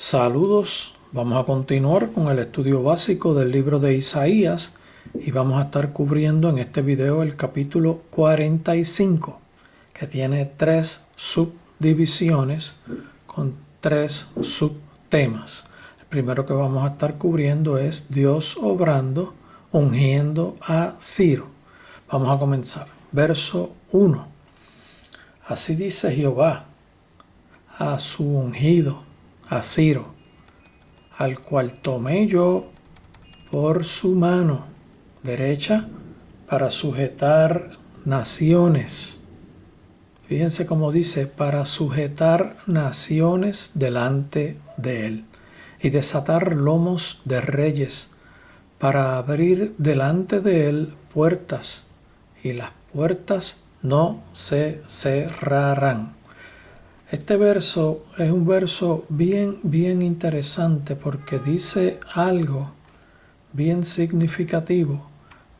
Saludos, vamos a continuar con el estudio básico del libro de Isaías y vamos a estar cubriendo en este video el capítulo 45, que tiene 3 subdivisiones con 3 subtemas. El primero que vamos a estar cubriendo es Dios obrando, ungiendo a Ciro. Vamos a comenzar. Verso 1. Así dice Jehová a su ungido, a Ciro, al cual tomé yo por su mano derecha para sujetar naciones. Fíjense cómo dice, para sujetar naciones delante de él y desatar lomos de reyes, para abrir delante de él puertas, y las puertas no se cerrarán. Este verso es un verso bien interesante porque dice algo bien significativo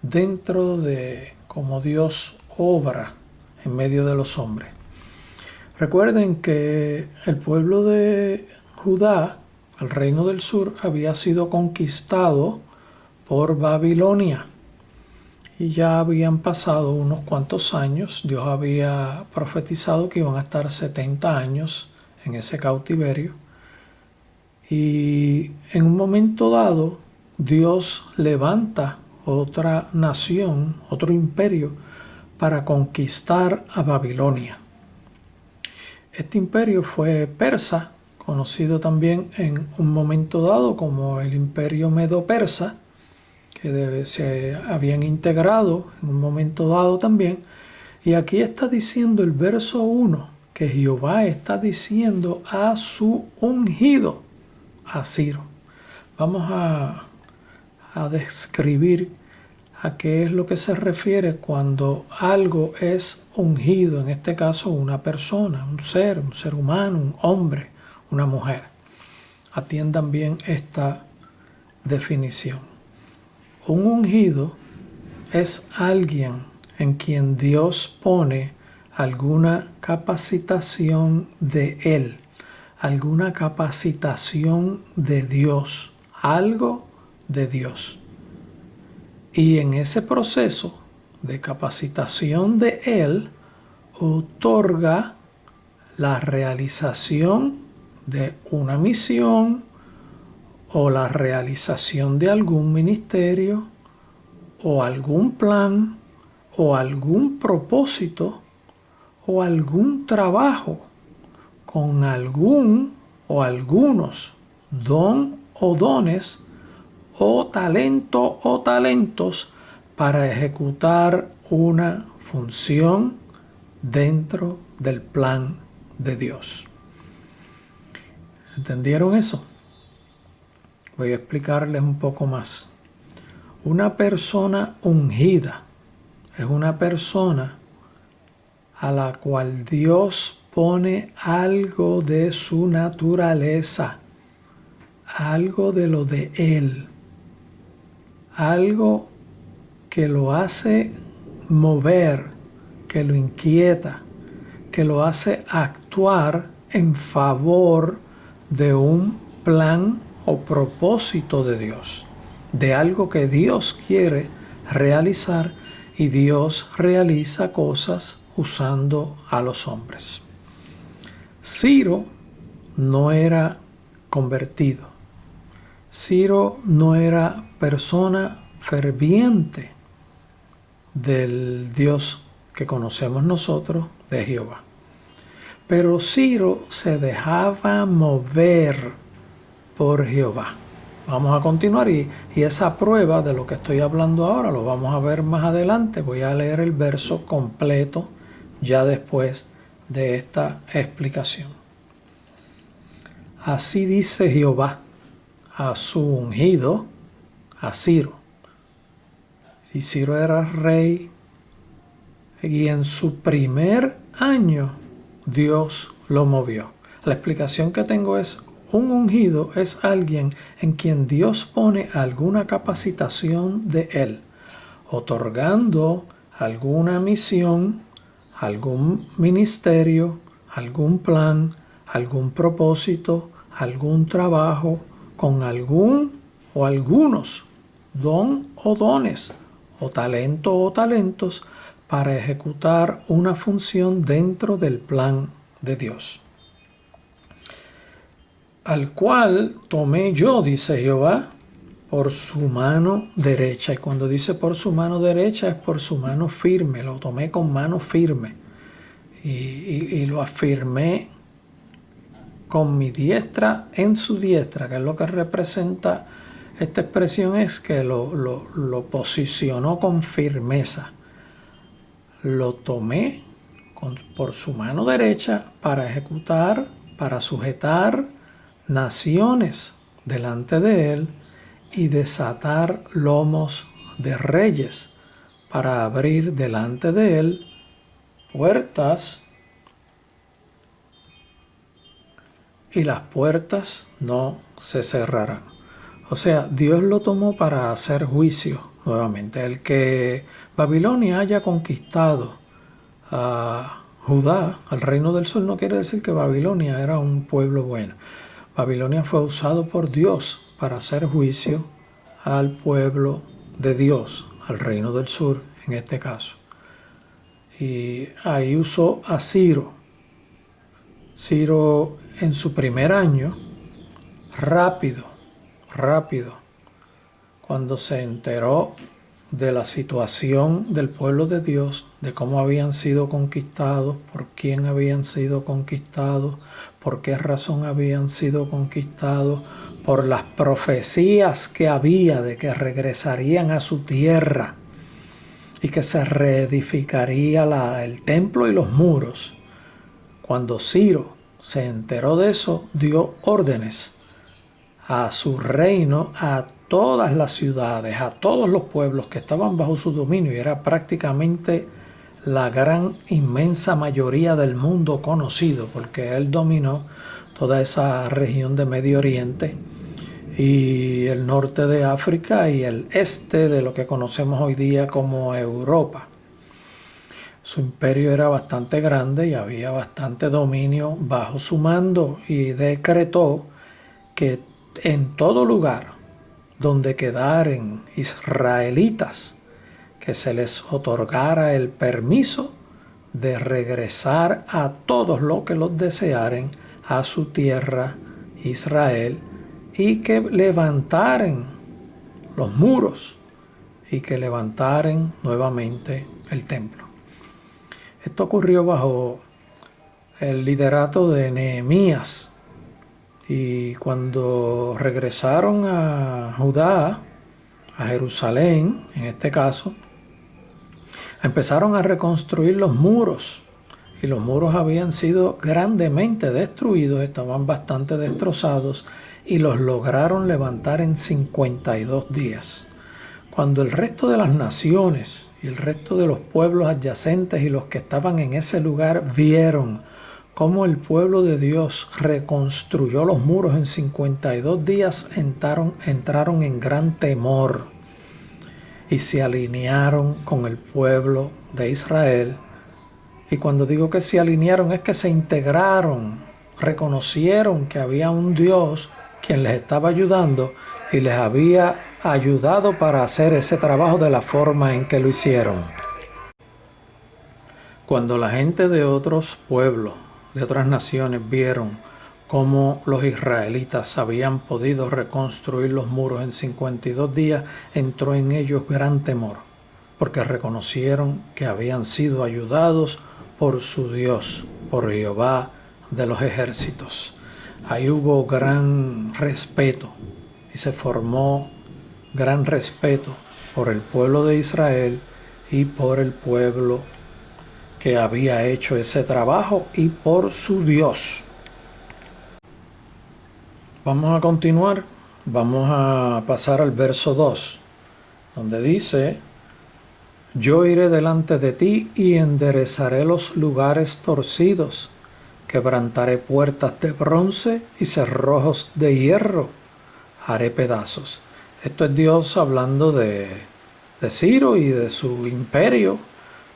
dentro de cómo Dios obra en medio de los hombres. Recuerden que el pueblo de Judá, el reino del sur, había sido conquistado por Babilonia. Y ya habían pasado unos cuantos años. Dios había profetizado que iban a estar 70 años en ese cautiverio. Y en un momento dado, Dios levanta otra nación, otro imperio, para conquistar a Babilonia. Este imperio fue persa, conocido también en un momento dado como el imperio medo-persa, que se habían integrado en un momento dado también. Y aquí está diciendo el verso 1 que Jehová está diciendo a su ungido, a Ciro. Vamos a describir a qué es lo que se refiere cuando algo es ungido, en este caso una persona, un ser humano, un hombre, una mujer. Atiendan bien esta definición. Un ungido es alguien en quien Dios pone alguna capacitación de Él, alguna capacitación de Dios, algo de Dios. Y en ese proceso de capacitación de Él, otorga la realización de una misión, o la realización de algún ministerio, o algún plan, o algún propósito, o algún trabajo, con algún o algunos don o dones, o talento o talentos, para ejecutar una función dentro del plan de Dios. ¿Entendieron eso? Voy a explicarles un poco más. Una persona ungida es una persona a la cual Dios pone algo de su naturaleza, algo de lo de Él, algo que lo hace mover, que lo inquieta, que lo hace actuar en favor de un plan o propósito de Dios, de algo que Dios quiere realizar, y Dios realiza cosas usando a los hombres. Ciro no era convertido. Ciro no era persona ferviente del Dios que conocemos nosotros, de Jehová. Pero Ciro se dejaba mover por Jehová. Vamos a continuar y esa prueba de lo que estoy hablando ahora lo vamos a ver más adelante. Voy a leer el verso completo ya después de esta explicación. Así dice Jehová a su ungido, a Ciro. Y Ciro era rey, y en su primer año Dios lo movió. La explicación que tengo es: un ungido es alguien en quien Dios pone alguna capacitación de Él, otorgando alguna misión, algún ministerio, algún plan, algún propósito, algún trabajo con algún o algunos don o dones o talento o talentos para ejecutar una función dentro del plan de Dios. Al cual tomé yo, dice Jehová, por su mano derecha. Y cuando dice por su mano derecha es por su mano firme. Lo tomé con mano firme. Y lo afirmé con mi diestra en su diestra, que es lo que representa esta expresión, es que lo posicionó con firmeza. Lo tomé por su mano derecha para ejecutar, para sujetar naciones delante de él y desatar lomos de reyes, para abrir delante de él puertas, y las puertas no se cerrarán. O sea, Dios lo tomó para hacer juicio nuevamente. El que Babilonia haya conquistado a Judá, al reino del sur, no quiere decir que Babilonia era un pueblo bueno. Babilonia fue usado por Dios para hacer juicio al pueblo de Dios, al reino del sur en este caso. Y ahí usó a Ciro. Ciro en su primer año, rápido, cuando se enteró de la situación del pueblo de Dios, de cómo habían sido conquistados, por quién habían sido conquistados, por qué razón habían sido conquistados, por las profecías que había de que regresarían a su tierra y que se reedificaría el templo y los muros. Cuando Ciro se enteró de eso, dio órdenes a su reino, a todas las ciudades, a todos los pueblos que estaban bajo su dominio, y era prácticamente la gran inmensa mayoría del mundo conocido, porque él dominó toda esa región de Medio Oriente y el norte de África y el este de lo que conocemos hoy día como Europa. Su imperio era bastante grande y había bastante dominio bajo su mando, y decretó que en todo lugar donde quedaren israelitas, que se les otorgara el permiso de regresar a todos los que los desearen a su tierra, Israel, y que levantaren los muros y que levantaren nuevamente el templo. Esto ocurrió bajo el liderato de Nehemías. Y cuando regresaron a Judá, a Jerusalén, en este caso, empezaron a reconstruir los muros. Y los muros habían sido grandemente destruidos, estaban bastante destrozados, y los lograron levantar en 52 días. Cuando el resto de las naciones y el resto de los pueblos adyacentes y los que estaban en ese lugar vieron cómo el pueblo de Dios reconstruyó los muros en 52 días, entraron en gran temor y se alinearon con el pueblo de Israel. Y cuando digo que se alinearon es que se integraron, reconocieron que había un Dios quien les estaba ayudando y les había ayudado para hacer ese trabajo de la forma en que lo hicieron. Cuando la gente de otros pueblos, de otras naciones, vieron cómo los israelitas habían podido reconstruir los muros en 52 días, entró en ellos gran temor, porque reconocieron que habían sido ayudados por su Dios, por Jehová de los ejércitos. Ahí hubo gran respeto y se formó gran respeto por el pueblo de Israel y por el pueblo que había hecho ese trabajo y por su Dios. Vamos a continuar, vamos a pasar al verso 2, donde dice: yo iré delante de ti y enderezaré los lugares torcidos, quebrantaré puertas de bronce y cerrojos de hierro haré pedazos. Esto es Dios hablando de Ciro y de su imperio,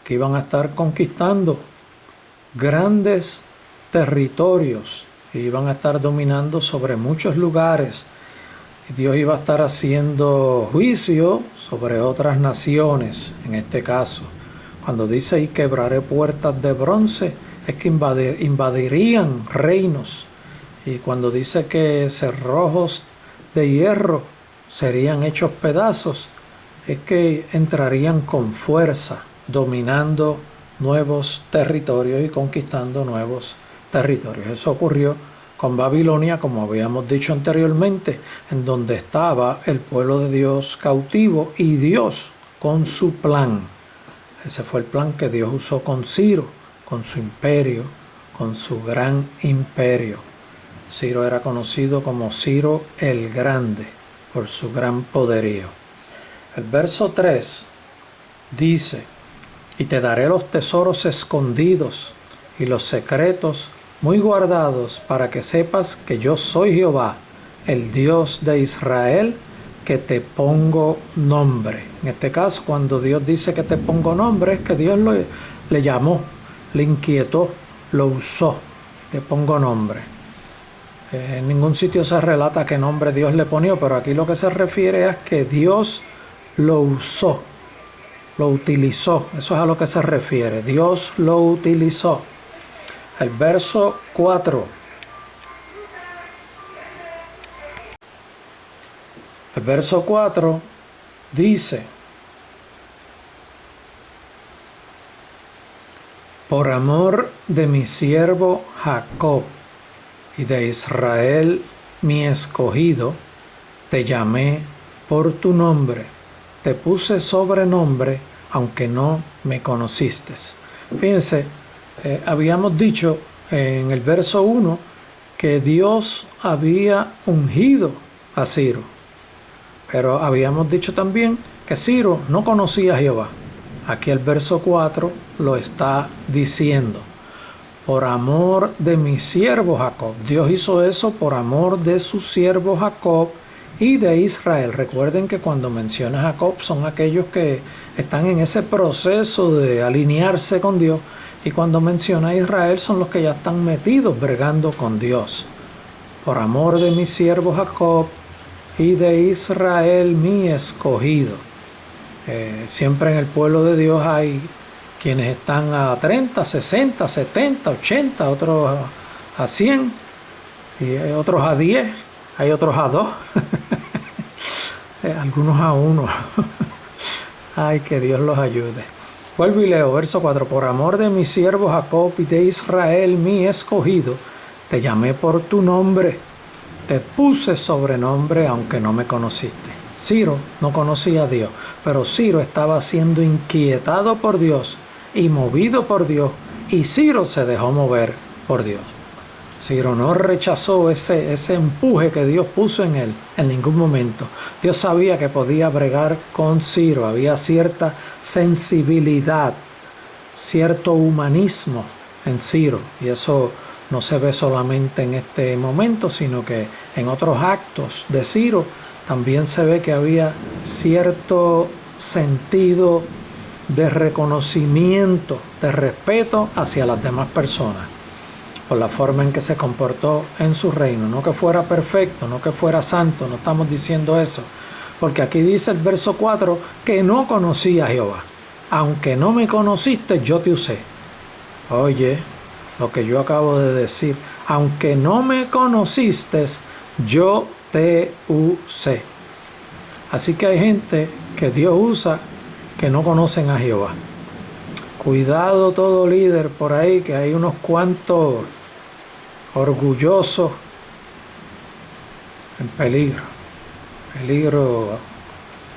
que iban a estar conquistando grandes territorios y iban a estar dominando sobre muchos lugares. Y Dios iba a estar haciendo juicio sobre otras naciones, en este caso. Cuando dice y quebraré puertas de bronce, es que invadirían reinos. Y cuando dice que cerrojos de hierro serían hechos pedazos, es que entrarían con fuerza, dominando nuevos territorios y conquistando nuevos territorios. Eso ocurrió con Babilonia, como habíamos dicho anteriormente, en donde estaba el pueblo de Dios cautivo y Dios con su plan. Ese fue el plan que Dios usó con Ciro, con su imperio, con su gran imperio. Ciro era conocido como Ciro el Grande por su gran poderío. El verso 3 dice: y te daré los tesoros escondidos y los secretos muy guardados, para que sepas que yo soy Jehová, el Dios de Israel, que te pongo nombre. En este caso, cuando Dios dice que te pongo nombre, es que Dios le llamó, le inquietó, lo usó. Te pongo nombre. En ningún sitio se relata qué nombre Dios le ponía, pero aquí lo que se refiere es que Dios lo usó, lo utilizó. Eso es a lo que se refiere. Dios lo utilizó. El verso 4. El verso 4 dice: por amor de mi siervo Jacob y de Israel mi escogido, te llamé por tu nombre, te puse sobrenombre, aunque no me conociste. Fíjense, habíamos dicho en el verso 1 que Dios había ungido a Ciro, pero habíamos dicho también que Ciro no conocía a Jehová. Aquí el verso 4 lo está diciendo: por amor de mi siervo Jacob. Dios hizo eso por amor de su siervo Jacob y de Israel. Recuerden que cuando menciona Jacob son aquellos que están en ese proceso de alinearse con Dios, y cuando menciona a Israel son los que ya están metidos bregando con Dios. Por amor de mi siervo Jacob y de Israel mi escogido. Siempre en el pueblo de Dios hay quienes están a 30, 60, 70, 80, otros a 100, y otros a 10, hay otros a 2, algunos a 1. Ay, que Dios los ayude. Vuelvo y leo, verso 4. Por amor de mi siervo Jacob y de Israel mi escogido, te llamé por tu nombre, te puse sobrenombre, aunque no me conociste. Ciro no conocía a Dios, pero Ciro estaba siendo inquietado por Dios y movido por Dios, y Ciro se dejó mover por Dios. Ciro no rechazó ese empuje que Dios puso en él en ningún momento. Dios sabía que podía bregar con Ciro. Había cierta sensibilidad, cierto humanismo en Ciro, y eso no se ve solamente en este momento, sino que en otros actos de Ciro también se ve que había cierto sentido de reconocimiento, de respeto hacia las demás personas, por la forma en que se comportó en su reino. No que fuera perfecto, no que fuera santo, no estamos diciendo eso, porque aquí dice el verso 4 que no conocía a Jehová. Aunque no me conociste, yo te usé. Oye, lo que yo acabo de decir: aunque no me conociste, yo te usé. Así que hay gente que Dios usa que no conocen a Jehová. Cuidado todo líder por ahí, que hay unos cuantos orgullosos en peligro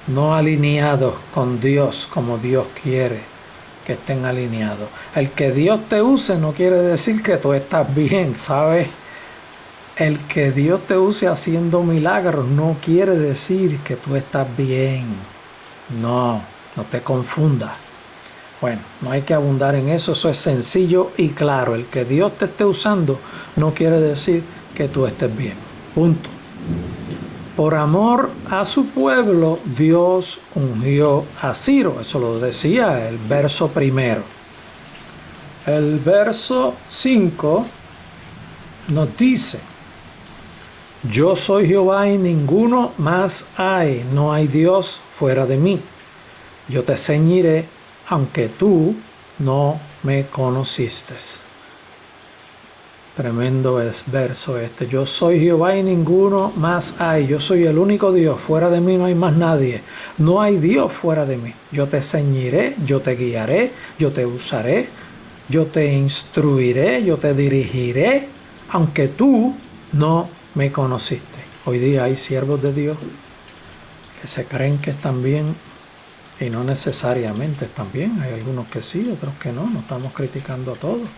no alineados con Dios como Dios quiere que estén alineados. El que Dios te use no quiere decir que tú estás bien, ¿sabes? El que Dios te use haciendo milagros no quiere decir que tú estás bien. No te confundas. Bueno, no hay que abundar en eso, eso es sencillo y claro. El que Dios te esté usando no quiere decir que tú estés bien. Punto. Por amor a su pueblo, Dios ungió a Ciro. Eso lo decía el verso primero. El verso 5 nos dice: yo soy Jehová y ninguno más hay, no hay Dios fuera de mí. Yo te ceñiré, aunque tú no me conociste. Tremendo es verso este. Yo soy Jehová y ninguno más hay. Yo soy el único Dios. Fuera de mí no hay más nadie. No hay Dios fuera de mí. Yo te ceñiré, yo te guiaré, yo te usaré, yo te instruiré, yo te dirigiré, aunque tú no me conociste. Hoy día hay siervos de Dios que se creen que están bien y no necesariamente están bien. Hay algunos que sí, otros que no. No estamos criticando a todos.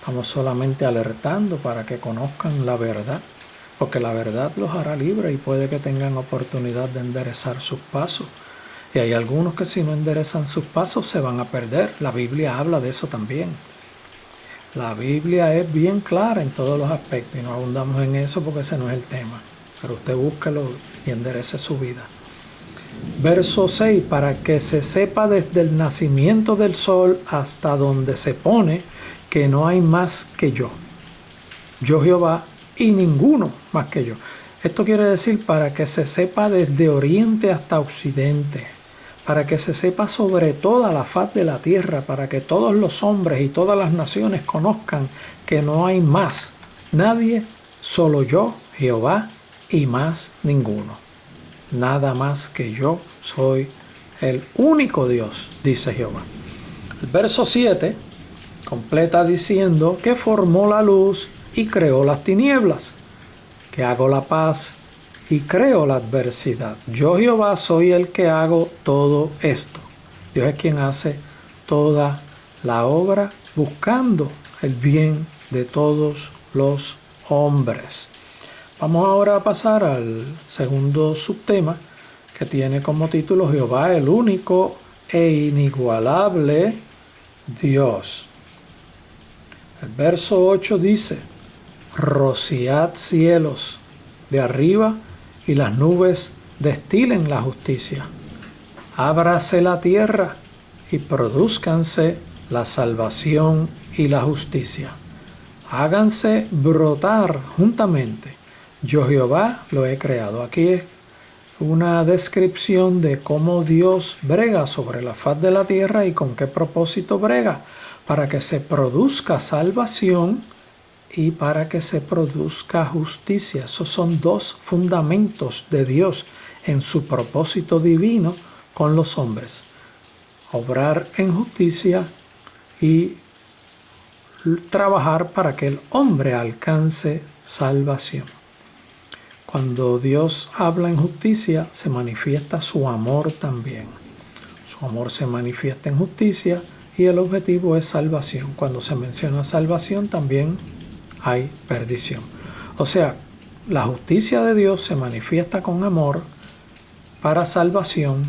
Estamos solamente alertando para que conozcan la verdad, porque la verdad los hará libres y puede que tengan oportunidad de enderezar sus pasos. Y hay algunos que si no enderezan sus pasos se van a perder. La Biblia habla de eso también. La Biblia es bien clara en todos los aspectos y no abundamos en eso porque ese no es el tema. Pero usted búsquelo y enderece su vida. Verso 6, para que se sepa desde el nacimiento del sol hasta donde se pone, que no hay más que yo Jehová, y ninguno más que yo. Esto quiere decir para que se sepa desde oriente hasta occidente, para que se sepa sobre toda la faz de la tierra, para que todos los hombres y todas las naciones conozcan que no hay más nadie, solo yo, Jehová, y más ninguno. Nada más que yo soy el único Dios, dice Jehová. El verso 7 completa diciendo que formó la luz y creó las tinieblas, que hago la paz y creo la adversidad. Yo Jehová soy el que hago todo esto. Dios es quien hace toda la obra buscando el bien de todos los hombres. Vamos ahora a pasar al segundo subtema que tiene como título Jehová el único e inigualable Dios. El verso 8 dice: rociad cielos de arriba y las nubes destilen la justicia. Ábrase la tierra y produzcanse la salvación y la justicia. Háganse brotar juntamente. Yo Jehová lo he creado. Aquí es una descripción de cómo Dios brega sobre la faz de la tierra y con qué propósito brega. Para que se produzca salvación y para que se produzca justicia. Esos son dos fundamentos de Dios en su propósito divino con los hombres. Obrar en justicia y trabajar para que el hombre alcance salvación. Cuando Dios habla en justicia, se manifiesta su amor también. Su amor se manifiesta en justicia y el objetivo es salvación. Cuando se menciona salvación también hay perdición. O sea, la justicia de Dios se manifiesta con amor para salvación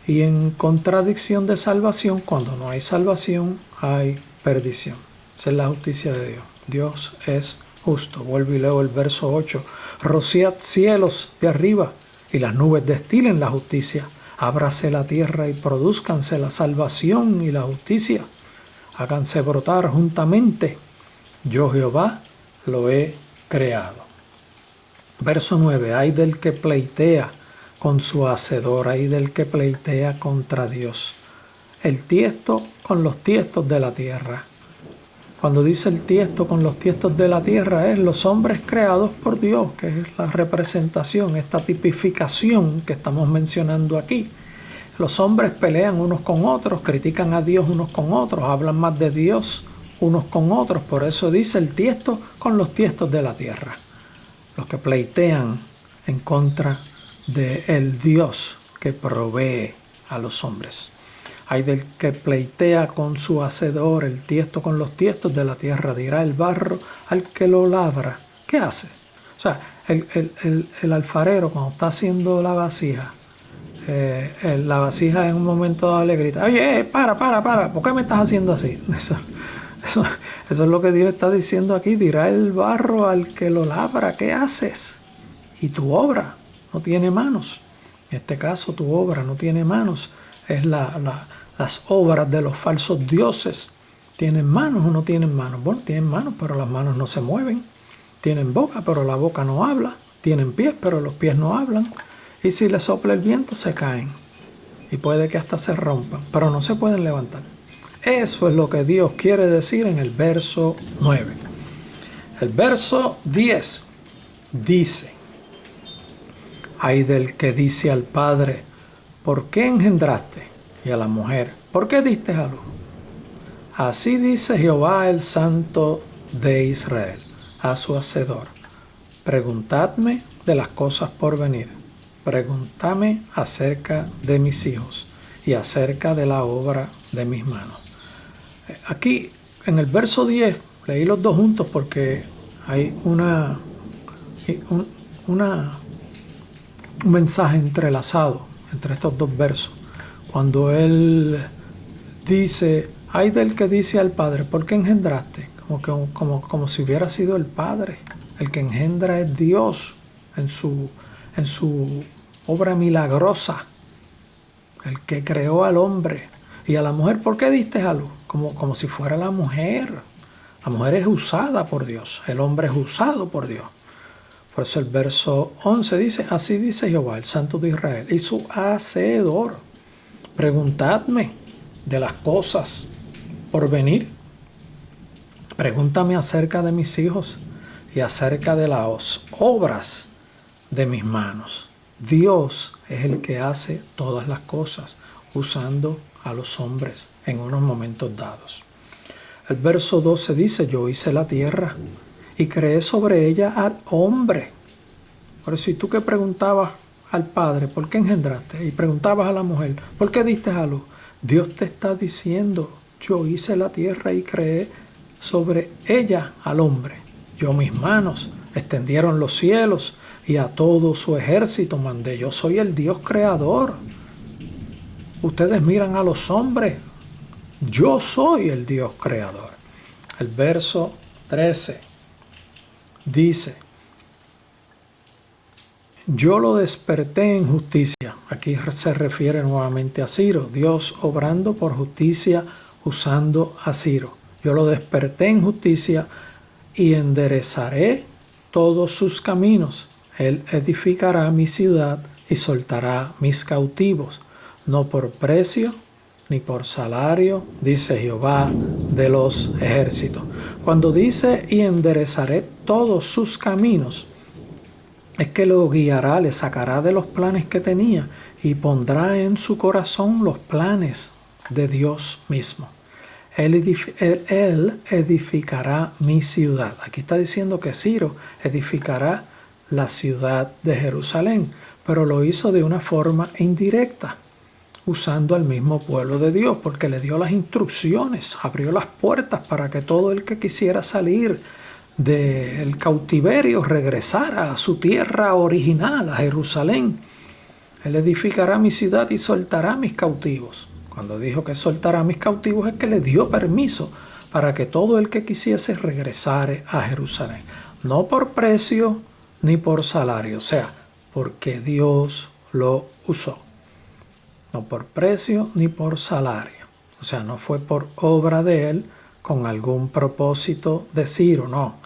y en contradicción de salvación, cuando no hay salvación, hay perdición. Esa es la justicia de Dios. Dios es justo. Vuelvo y leo el verso 8. Rociad cielos de arriba y las nubes destilen la justicia. Ábrase la tierra y produzcanse la salvación y la justicia. Háganse brotar juntamente. Yo Jehová lo he creado. Verso 9. Ay del que pleitea con su hacedor, ay del que pleitea contra Dios. El tiesto con los tiestos de la tierra. Cuando dice el tiesto con los tiestos de la tierra, es los hombres creados por Dios, que es la representación, esta tipificación que estamos mencionando aquí. Los hombres pelean unos con otros, critican a Dios unos con otros, hablan más de Dios unos con otros. Por eso dice el tiesto con los tiestos de la tierra. Los que pleitean en contra del Dios que provee a los hombres. Hay del que pleitea con su hacedor, el tiesto con los tiestos de la tierra. Dirá el barro al que lo labra: ¿qué haces? O sea, el alfarero cuando está haciendo la vasija, la vasija en un momento dado le grita: oye, para, ¿por qué me estás haciendo así? Eso es lo que Dios está diciendo aquí. Dirá el barro al que lo labra: ¿qué haces? Y tu obra no tiene manos. En este caso, tu obra no tiene manos. Es las obras de los falsos dioses. ¿Tienen manos o no tienen manos? Bueno, tienen manos, pero las manos no se mueven. Tienen boca, pero la boca no habla. Tienen pies, pero los pies no hablan. Y si les sopla el viento, se caen. Y puede que hasta se rompan, pero no se pueden levantar. Eso es lo que Dios quiere decir en el verso 9. El verso 10 dice: ay del que dice al padre, ¿por qué engendraste? Y a la mujer, ¿por qué diste a luz? Así dice Jehová el Santo de Israel a su Hacedor: preguntadme de las cosas por venir, preguntadme acerca de mis hijos y acerca de la obra de mis manos. Aquí en el verso 10 leí los dos juntos porque hay un mensaje entrelazado entre estos dos versos. Cuando él dice: ay del que dice al padre, ¿por qué engendraste? Como si hubiera sido el padre. El que engendra es Dios en su obra milagrosa, el que creó al hombre. Y a la mujer, ¿por qué diste a luz? Como si fuera la mujer. La mujer es usada por Dios, el hombre es usado por Dios. Por eso el verso 11 dice: así dice Jehová, el Santo de Israel, y su Hacedor: preguntadme de las cosas por venir. Pregúntame acerca de mis hijos y acerca de las obras de mis manos. Dios es el que hace todas las cosas, usando a los hombres en unos momentos dados. El verso 12 dice: yo hice la tierra y creé sobre ella al hombre. Por eso, si tú que preguntabas al padre, ¿por qué engendraste? Y preguntabas a la mujer, ¿por qué diste a luz? Dios te está diciendo: yo hice la tierra y creé sobre ella al hombre. Yo, mis manos extendieron los cielos y a todo su ejército mandé. Yo soy el Dios creador. Ustedes miran a los hombres. Yo soy el Dios creador. El verso 13 dice: yo lo desperté en justicia. Aquí se refiere nuevamente a Ciro. Dios obrando por justicia usando a Ciro. Yo lo desperté en justicia y enderezaré todos sus caminos. Él edificará mi ciudad y soltará mis cautivos, no por precio ni por salario, dice Jehová de los ejércitos. Cuando dice y enderezaré todos sus caminos, es que lo guiará, le sacará de los planes que tenía y pondrá en su corazón los planes de Dios mismo. Él edificará mi ciudad. Aquí está diciendo que Ciro edificará la ciudad de Jerusalén, pero lo hizo de una forma indirecta, usando al mismo pueblo de Dios, porque le dio las instrucciones, abrió las puertas para que todo el que quisiera salir del cautiverio regresara a su tierra original, a Jerusalén. Él edificará mi ciudad y soltará mis cautivos. Cuando dijo que soltará mis cautivos es que le dio permiso para que todo el que quisiese regresare a Jerusalén. No por precio ni por salario, o sea, porque Dios lo usó. No por precio ni por salario. O sea, no fue por obra de él con algún propósito de Ciro, no.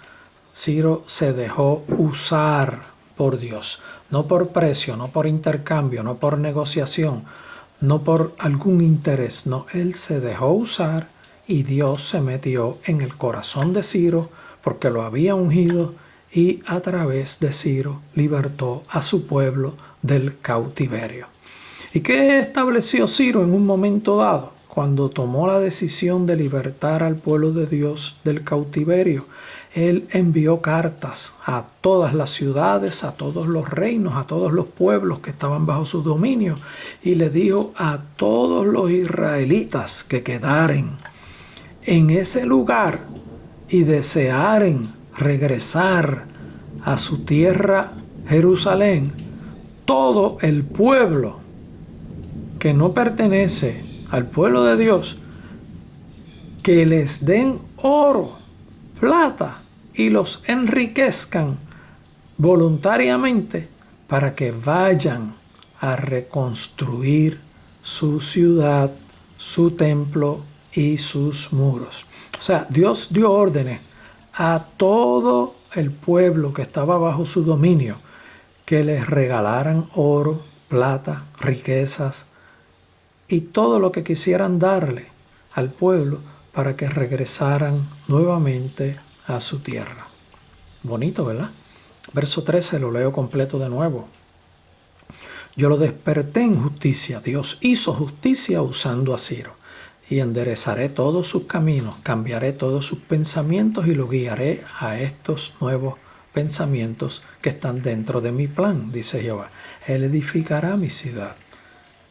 Ciro se dejó usar por Dios. No por precio, no por intercambio, no por negociación, no por algún interés. No, él se dejó usar y Dios se metió en el corazón de Ciro porque lo había ungido y a través de Ciro libertó a su pueblo del cautiverio. ¿Y qué estableció Ciro en un momento dado? Cuando tomó la decisión de libertar al pueblo de Dios del cautiverio, él envió cartas a todas las ciudades, a todos los reinos, a todos los pueblos que estaban bajo su dominio, y le dijo a todos los israelitas que quedaren en ese lugar y desearen regresar a su tierra Jerusalén, todo el pueblo que no pertenece al pueblo de Dios, que les den oro, plata y los enriquezcan voluntariamente para que vayan a reconstruir su ciudad, su templo y sus muros. O sea, Dios dio órdenes a todo el pueblo que estaba bajo su dominio que les regalaran oro, plata, riquezas y todo lo que quisieran darle al pueblo para que regresaran nuevamente a su tierra. Bonito, ¿verdad? Verso 13 lo leo completo de nuevo. Yo lo desperté en justicia. Dios hizo justicia usando a Ciro. Y enderezaré todos sus caminos, cambiaré todos sus pensamientos y lo guiaré a estos nuevos pensamientos que están dentro de mi plan, dice Jehová. Él edificará mi ciudad.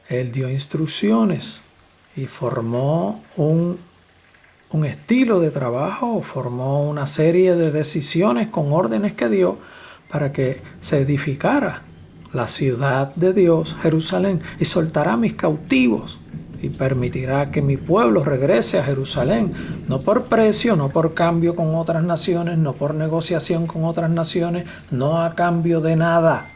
Él dio instrucciones y formó un estilo de trabajo, formó una serie de decisiones con órdenes que dio para que se edificara la ciudad de Dios, Jerusalén, y soltará a mis cautivos y permitirá que mi pueblo regrese a Jerusalén, no por precio, no por cambio con otras naciones, no por negociación con otras naciones, no a cambio de nada,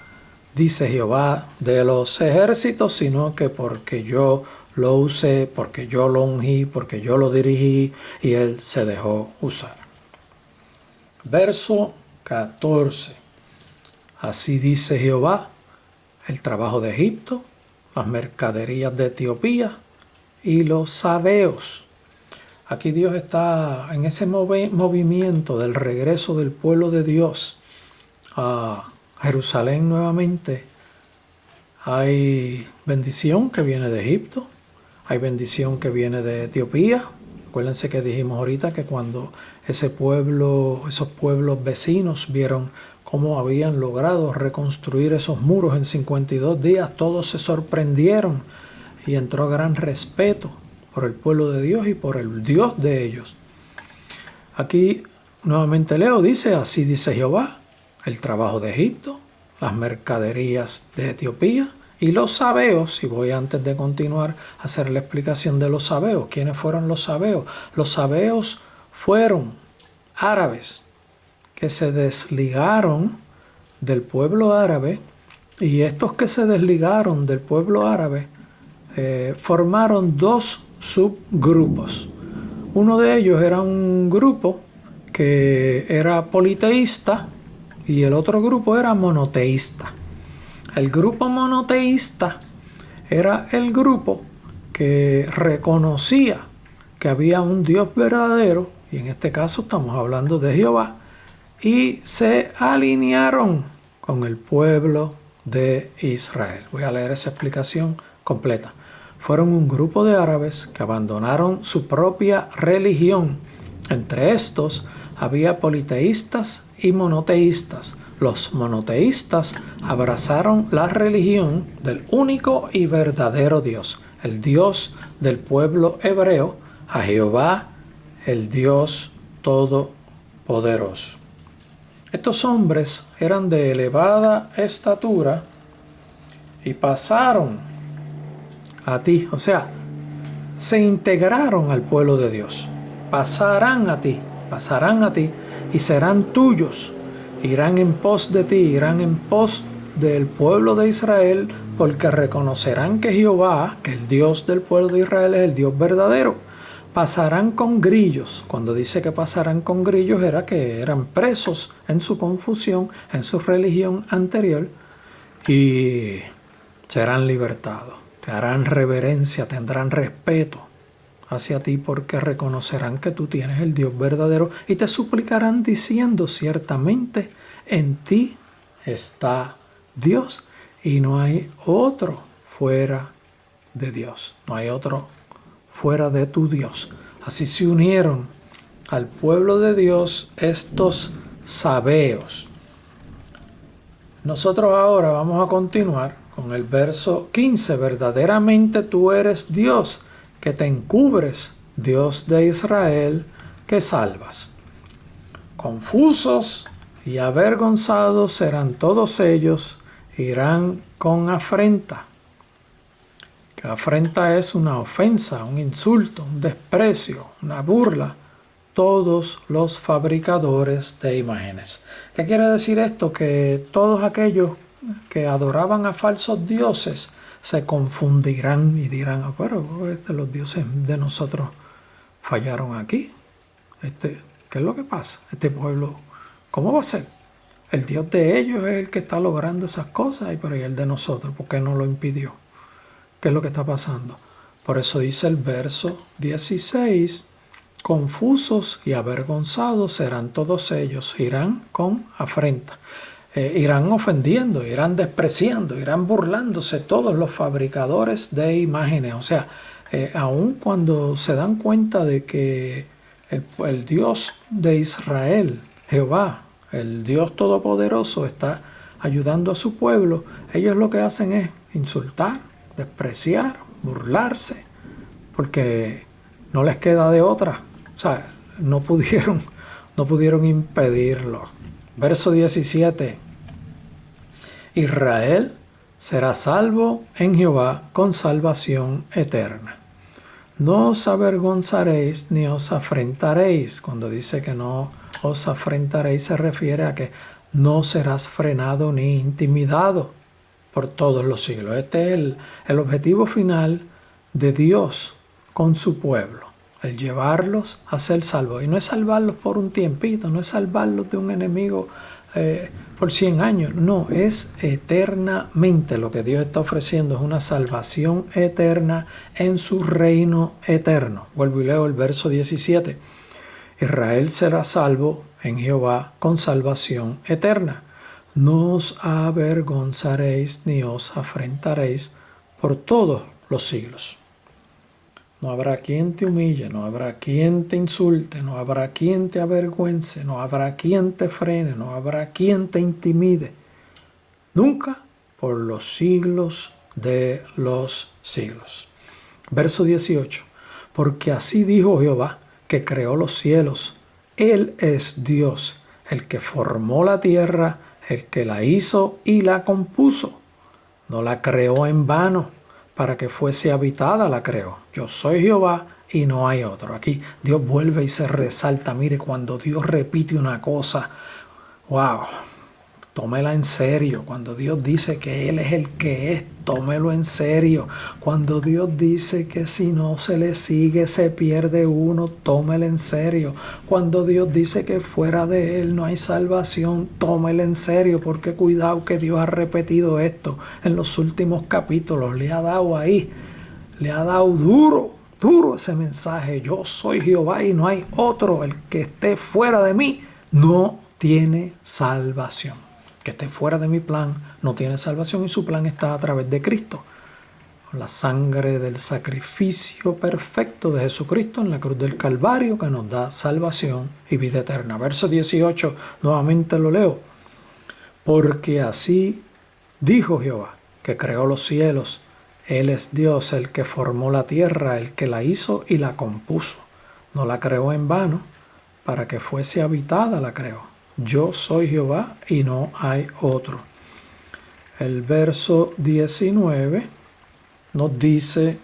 dice Jehová de los ejércitos, sino que porque yo lo usé, porque yo lo ungí, porque yo lo dirigí y él se dejó usar. Verso 14. Así dice Jehová, el trabajo de Egipto, las mercaderías de Etiopía y los sabeos. Aquí Dios está en ese movimiento del regreso del pueblo de Dios a Jerusalén nuevamente. Hay bendición que viene de Egipto, hay bendición que viene de Etiopía. Acuérdense que dijimos ahorita que cuando esos pueblos vecinos vieron cómo habían logrado reconstruir esos muros en 52 días, todos se sorprendieron y entró gran respeto por el pueblo de Dios y por el Dios de ellos. Aquí nuevamente leo, dice, así dice Jehová, el trabajo de Egipto, las mercaderías de Etiopía y los sabeos, y voy antes de continuar a hacer la explicación de los sabeos. ¿Quiénes fueron los sabeos? Los sabeos fueron árabes que se desligaron del pueblo árabe, y estos que se desligaron del pueblo árabe formaron dos subgrupos. Uno de ellos era un grupo que era politeísta y el otro grupo era monoteísta. El grupo monoteísta era el grupo que reconocía que había un Dios verdadero, y en este caso estamos hablando de Jehová, y se alinearon con el pueblo de Israel. Voy a leer esa explicación completa. Fueron un grupo de árabes que abandonaron su propia religión. Entre estos había politeístas y monoteístas. Los monoteístas abrazaron la religión del único y verdadero Dios, el Dios del pueblo hebreo, a Jehová, el Dios todopoderoso. Estos hombres eran de elevada estatura y pasaron a ti, o sea, se integraron al pueblo de Dios. Pasarán a ti y serán tuyos. Irán en pos de ti, irán en pos del pueblo de Israel, porque reconocerán que Jehová, que el Dios del pueblo de Israel es el Dios verdadero. Pasarán con grillos. Cuando dice que pasarán con grillos era que eran presos en su confusión, en su religión anterior, y serán libertados. Te harán reverencia, tendrán respeto hacia ti porque reconocerán que tú tienes el Dios verdadero y te suplicarán diciendo, ciertamente en ti está Dios y no hay otro fuera de Dios. No hay otro fuera de tu Dios. Así se unieron al pueblo de Dios estos sabeos. Nosotros ahora vamos a continuar con el verso 15. Verdaderamente tú eres Dios, que te encubres, Dios de Israel, que salvas. Confusos y avergonzados serán todos ellos, irán con afrenta. Que afrenta es una ofensa, un insulto, un desprecio, una burla. Todos los fabricadores de imágenes. ¿Qué quiere decir esto? Que todos aquellos que adoraban a falsos dioses se confundirán y dirán, pero los dioses de nosotros fallaron aquí. ¿Qué es lo que pasa? Este pueblo ¿Cómo va a ser? El Dios de ellos es el que está logrando esas cosas, pero ¿y el de nosotros? ¿Por qué no lo impidió? ¿Qué es lo que está pasando? Por eso dice el verso 16, confusos y avergonzados serán todos ellos, irán con afrenta. Irán ofendiendo, irán despreciando, irán burlándose todos los fabricadores de imágenes. O sea, aun cuando se dan cuenta de que el Dios de Israel, Jehová, el Dios Todopoderoso, está ayudando a su pueblo, ellos lo que hacen es insultar, despreciar, burlarse, porque no les queda de otra. O sea, no pudieron impedirlo. Verso 17. Israel será salvo en Jehová con salvación eterna. No os avergonzaréis ni os afrentaréis. Cuando dice que no os afrentaréis se refiere a que no serás frenado ni intimidado por todos los siglos. Este es el objetivo final de Dios con su pueblo, el llevarlos a ser salvos. Y no es salvarlos por un tiempito, no es salvarlos de un enemigo por 100 años, no, es eternamente. Lo que Dios está ofreciendo es una salvación eterna en su reino eterno. Vuelvo y leo el verso 17. Israel será salvo en Jehová con salvación eterna. No os avergonzaréis ni os afrentaréis por todos los siglos. No habrá quien te humille, no habrá quien te insulte, no habrá quien te avergüence, no habrá quien te frene, no habrá quien te intimide. Nunca por los siglos de los siglos. Verso 18. Porque así dijo Jehová, que creó los cielos. Él es Dios, el que formó la tierra, el que la hizo y la compuso. No la creó en vano, para que fuese habitada la creó. Yo soy Jehová y no hay otro. Aquí Dios vuelve y se resalta. Mire, cuando Dios repite una cosa, wow, tómela en serio. Cuando Dios dice que Él es el que es, tómelo en serio. Cuando Dios dice que si no se le sigue se pierde uno, tómelo en serio. Cuando Dios dice que fuera de Él no hay salvación, tómelo en serio, porque cuidado que Dios ha repetido esto en los últimos capítulos. Le ha dado ahí, le ha dado duro ese mensaje. Yo soy Jehová y no hay otro. El que esté fuera de mí no tiene salvación. Que esté fuera de mi plan no tiene salvación, y su plan está a través de Cristo. La sangre del sacrificio perfecto de Jesucristo en la cruz del Calvario, que nos da salvación y vida eterna. Verso 18, nuevamente lo leo. Porque así dijo Jehová, que creó los cielos. Él es Dios, el que formó la tierra, el que la hizo y la compuso. No la creó en vano, para que fuese habitada la creó. Yo soy Jehová y no hay otro. El verso 19 nos dice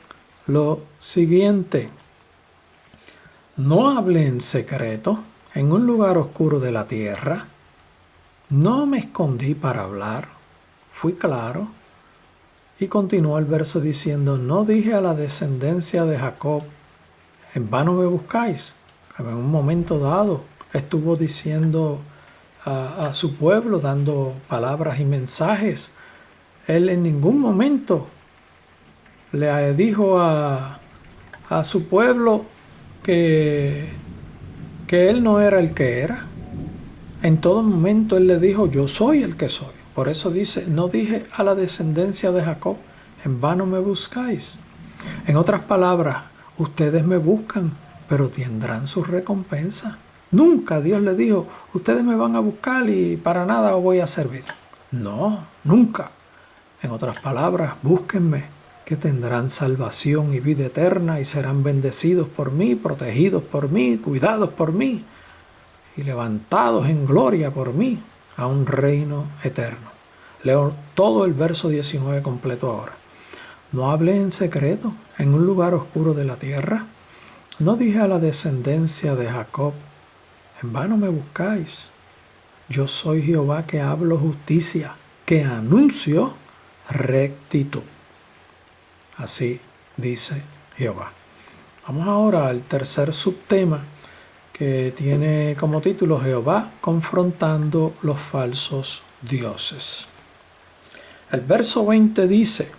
lo siguiente. No hablé en secreto en un lugar oscuro de la tierra. No me escondí para hablar. Fui claro. Y continúa el verso diciendo, no dije a la descendencia de Jacob, en vano me buscáis. En un momento dado estuvo diciendo a su pueblo, dando palabras y mensajes. Él en ningún momento le dijo a su pueblo que él no era el que era. En todo momento él le dijo, yo soy el que soy. Por eso dice, no dije a la descendencia de Jacob, en vano me buscáis. En otras palabras, ustedes me buscan, pero tendrán su recompensa. Nunca Dios le dijo, ustedes me van a buscar y para nada os voy a servir. No, nunca. En otras palabras, búsquenme, que tendrán salvación y vida eterna y serán bendecidos por mí, protegidos por mí, cuidados por mí y levantados en gloria por mí a un reino eterno. Leo todo el verso 19 completo ahora. No hablé en secreto en un lugar oscuro de la tierra. No dije a la descendencia de Jacob, en vano me buscáis. Yo soy Jehová que hablo justicia, que anuncio rectitud. Así dice Jehová. Vamos ahora al tercer subtema que tiene como título Jehová confrontando los falsos dioses. El verso 20 dice: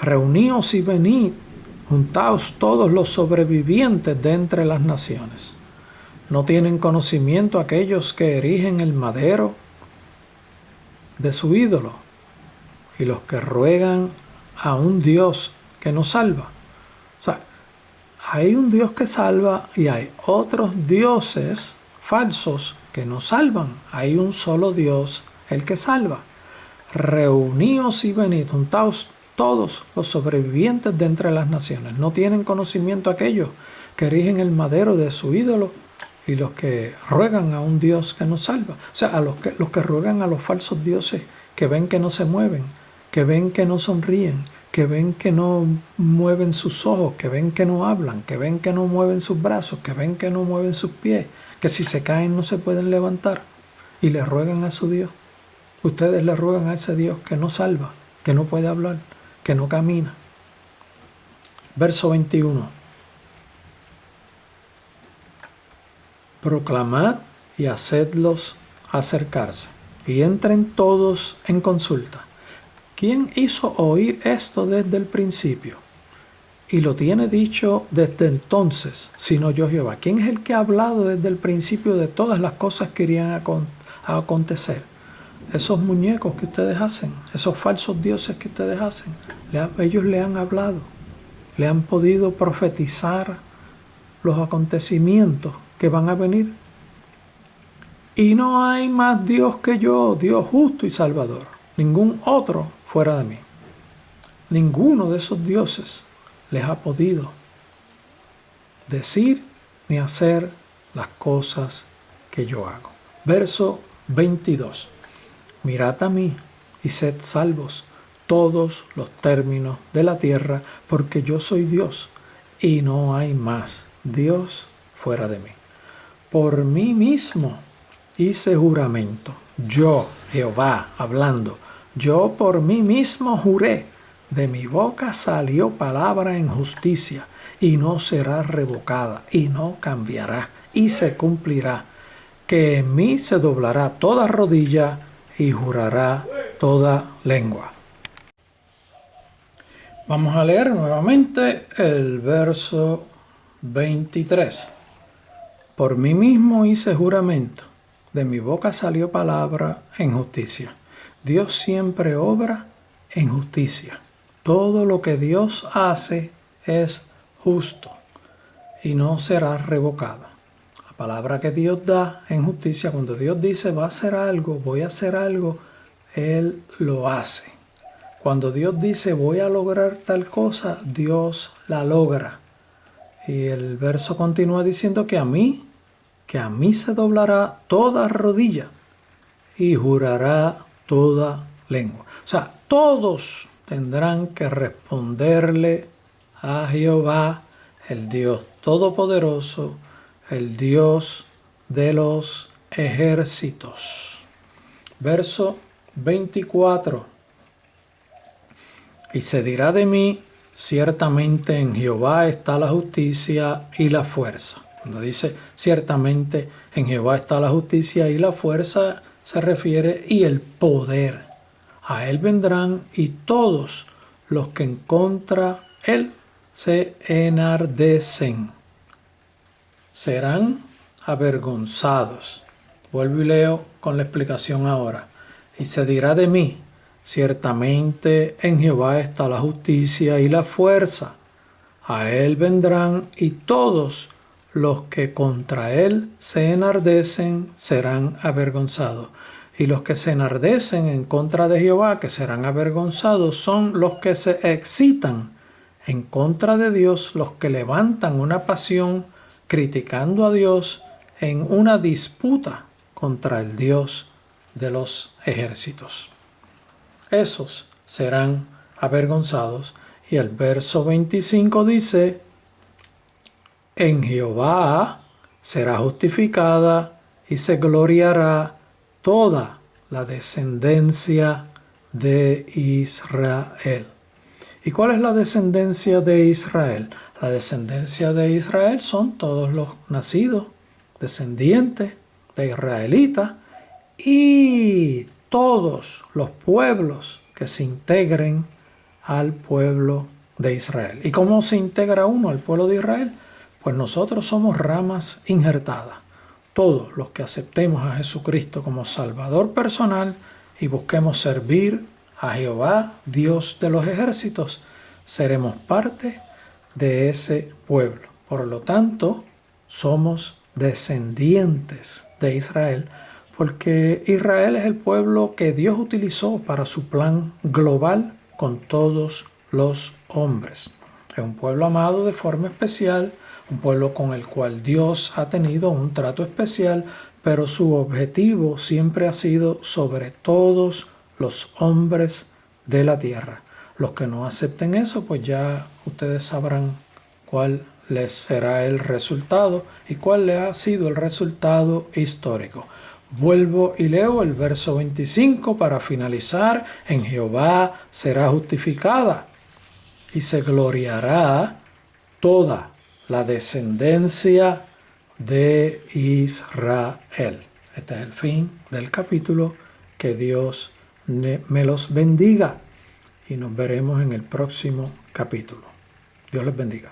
Reuníos y venid, juntaos todos los sobrevivientes de entre las naciones. ¿No tienen conocimiento aquellos que erigen el madero de su ídolo y los que ruegan a un Dios que no salva? O sea, hay un Dios que salva y hay otros dioses falsos que no salvan. Hay un solo Dios, el que salva. Reuníos y venid, juntaos todos los sobrevivientes de entre las naciones. ¿No tienen conocimiento aquellos que erigen el madero de su ídolo y los que ruegan a un Dios que no salva? O sea, a los que ruegan a los falsos dioses, que ven que no se mueven, que ven que no sonríen, que ven que no mueven sus ojos, que ven que no hablan, que ven que no mueven sus brazos, que ven que no mueven sus pies, que si se caen no se pueden levantar, y le ruegan a su Dios. Ustedes le ruegan a ese Dios que no salva, que no puede hablar, que no camina. Verso 21. Proclamad y hacedlos acercarse, y entren todos en consulta. ¿Quién hizo oír esto desde el principio? Y lo tiene dicho desde entonces, sino yo Jehová. ¿Quién es el que ha hablado desde el principio de todas las cosas que irían a acontecer? Esos muñecos que ustedes hacen, esos falsos dioses que ustedes hacen, ellos le han hablado, le han podido profetizar los acontecimientos que van a venir. Y no hay más Dios que yo, Dios justo y salvador, ningún otro fuera de mí. Ninguno de esos dioses les ha podido decir ni hacer las cosas que yo hago. Verso 22. Mirad a mí y sed salvos todos los términos de la tierra, porque yo soy Dios y no hay más Dios fuera de mí. Por mí mismo hice juramento, yo, Jehová, hablando, yo por mí mismo juré, de mi boca salió palabra en justicia, y no será revocada, y no cambiará, y se cumplirá, que en mí se doblará toda rodilla, y jurará toda lengua. Vamos a leer nuevamente el verso 23. Por mí mismo hice juramento, de mi boca salió palabra en justicia. Dios siempre obra en justicia. Todo lo que Dios hace es justo y no será revocado. La palabra que Dios da en justicia, cuando Dios dice va a hacer algo, voy a hacer algo, Él lo hace. Cuando Dios dice voy a lograr tal cosa, Dios la logra. Y el verso continúa diciendo que a mí se doblará toda rodilla y jurará toda lengua. O sea, todos tendrán que responderle a Jehová, el Dios Todopoderoso, el Dios de los ejércitos. Verso 24. Y se dirá de mí, ciertamente en Jehová está la justicia y la fuerza. Cuando dice ciertamente en Jehová está la justicia y la fuerza, se refiere y el poder. A él vendrán y todos los que en contra él se enardecen serán avergonzados. Vuelvo y leo con la explicación ahora. Y se dirá de mí, ciertamente en Jehová está la justicia y la fuerza. A él vendrán y todos los que contra él se enardecen serán avergonzados. Y los que se enardecen en contra de Jehová, que serán avergonzados, son los que se excitan en contra de Dios, los que levantan una pasión criticando a Dios en una disputa contra el Dios de los ejércitos. Esos serán avergonzados. Y el verso 25 dice, en Jehová será justificada y se gloriará toda la descendencia de Israel. ¿Y cuál es la descendencia de Israel? La descendencia de Israel son todos los nacidos, descendientes de israelitas, y todos los pueblos que se integren al pueblo de Israel. ¿Y cómo se integra uno al pueblo de Israel? Pues nosotros somos ramas injertadas. Todos los que aceptemos a Jesucristo como Salvador personal y busquemos servir a Jehová, Dios de los ejércitos, seremos parte de ese pueblo. Por lo tanto, somos descendientes de Israel, porque Israel es el pueblo que Dios utilizó para su plan global con todos los hombres. Es un pueblo amado de forma especial, un pueblo con el cual Dios ha tenido un trato especial, pero su objetivo siempre ha sido sobre todos los hombres de la tierra. Los que no acepten eso, pues ya ustedes sabrán cuál les será el resultado y cuál le ha sido el resultado histórico. Vuelvo y leo el verso 25 para finalizar. En Jehová será justificada y se gloriará toda la descendencia de Israel. Este es el fin del capítulo. Que Dios me los bendiga y nos veremos en el próximo capítulo. Dios les bendiga.